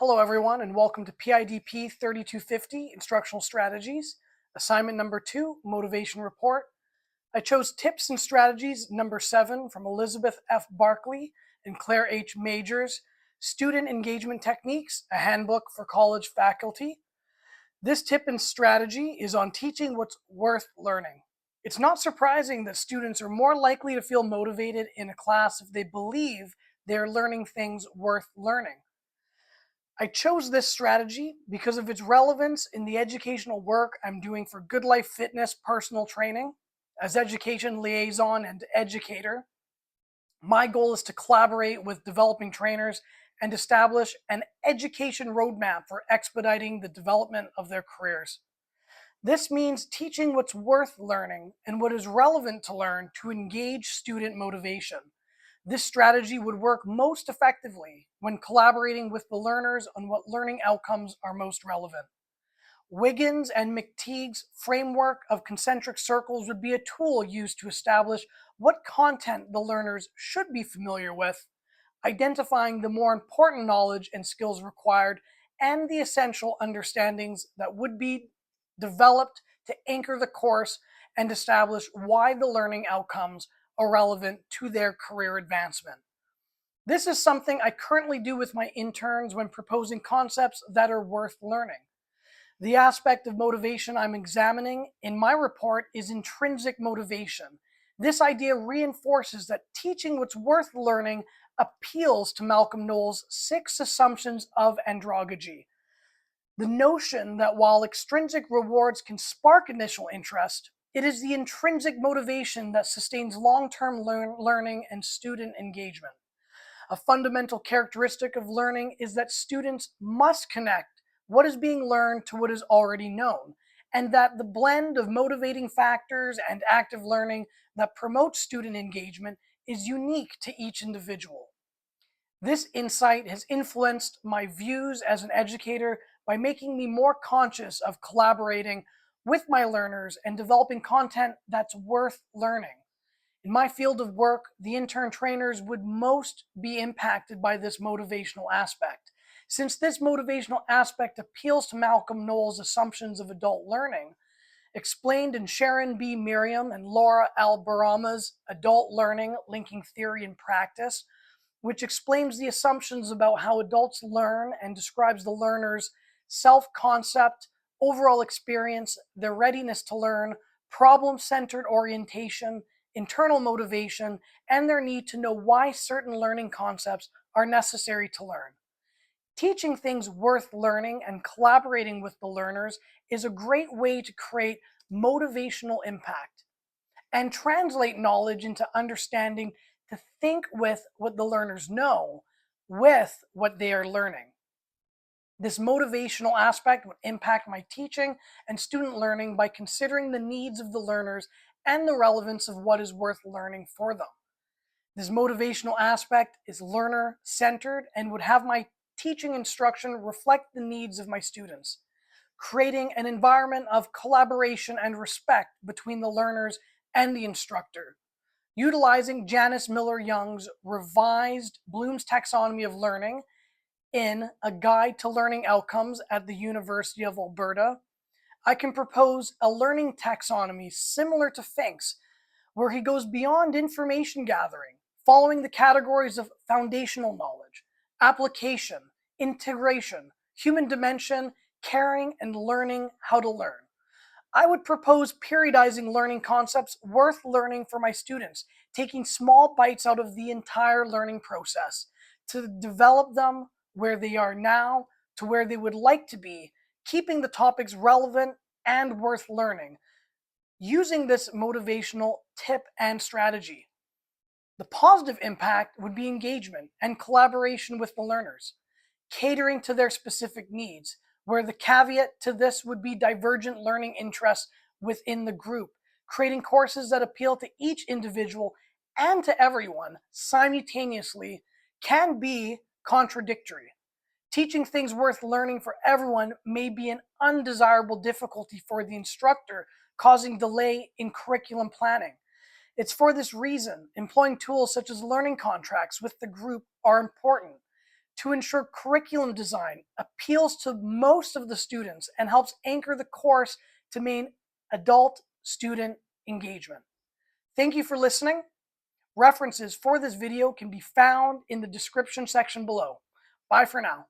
Hello everyone and welcome to PIDP 3250 Instructional Strategies, assignment number 2, Motivation Report. I chose Tips and Strategies number 7 from Elizabeth F. Barkley and Claire H. Majors, Student Engagement Techniques, a handbook for college faculty. This tip and strategy is on teaching what's worth learning. It's not surprising that students are more likely to feel motivated in a class if they believe they're learning things worth learning. I chose this strategy because of its relevance in the educational work I'm doing for Good Life Fitness personal training. As education liaison and educator, my goal is to collaborate with developing trainers and establish an education roadmap for expediting the development of their careers. This means teaching what's worth learning and what is relevant to learn to engage student motivation. This strategy would work most effectively when collaborating with the learners on what learning outcomes are most relevant. Wiggins and McTighe's framework of concentric circles would be a tool used to establish what content the learners should be familiar with, identifying the more important knowledge and skills required, and the essential understandings that would be developed to anchor the course and establish why the learning outcomes are relevant to their career advancement. This is something I currently do with my interns when proposing concepts that are worth learning. The aspect of motivation I'm examining in my report is intrinsic motivation. This idea reinforces that teaching what's worth learning appeals to Malcolm Knowles' 6 assumptions of andragogy. The notion that while extrinsic rewards can spark initial interest, it is the intrinsic motivation that sustains long-term learning and student engagement. A fundamental characteristic of learning is that students must connect what is being learned to what is already known, and that the blend of motivating factors and active learning that promotes student engagement is unique to each individual. This insight has influenced my views as an educator by making me more conscious of collaborating with my learners and developing content that's worth learning. In my field of work, the intern trainers would most be impacted by this motivational aspect. Since this motivational aspect appeals to Malcolm Knowles' assumptions of adult learning, explained in Sharon B. Merriam and Laura L. Bierema's Adult Learning, Linking Theory and Practice, which explains the assumptions about how adults learn and describes the learner's self-concept, overall experience, their readiness to learn, problem-centered orientation, internal motivation, and their need to know why certain learning concepts are necessary to learn. Teaching things worth learning and collaborating with the learners is a great way to create motivational impact and translate knowledge into understanding, to think with what the learners know with what they are learning. This motivational aspect would impact my teaching and student learning by considering the needs of the learners and the relevance of what is worth learning for them. This motivational aspect is learner-centered and would have my teaching instruction reflect the needs of my students, creating an environment of collaboration and respect between the learners and the instructor. Utilizing Janice Miller Young's revised Bloom's Taxonomy of Learning in A Guide to Learning Outcomes at the University of Alberta, I can propose a learning taxonomy similar to Fink's, where he goes beyond information gathering, following the categories of foundational knowledge, application, integration, human dimension, caring, and learning how to learn. I would propose periodizing learning concepts worth learning for my students, taking small bites out of the entire learning process to develop them where they are now to where they would like to be, keeping the topics relevant and worth learning, using this motivational tip and strategy. The positive impact would be engagement and collaboration with the learners, catering to their specific needs, where the caveat to this would be divergent learning interests within the group, creating courses that appeal to each individual and to everyone simultaneously can be contradictory. Teaching things worth learning for everyone may be an undesirable difficulty for the instructor, causing delay in curriculum planning. It's for this reason employing tools such as learning contracts with the group are important to ensure curriculum design appeals to most of the students and helps anchor the course to maintain adult-student engagement. Thank you for listening. References for this video can be found in the description section below. Bye for now.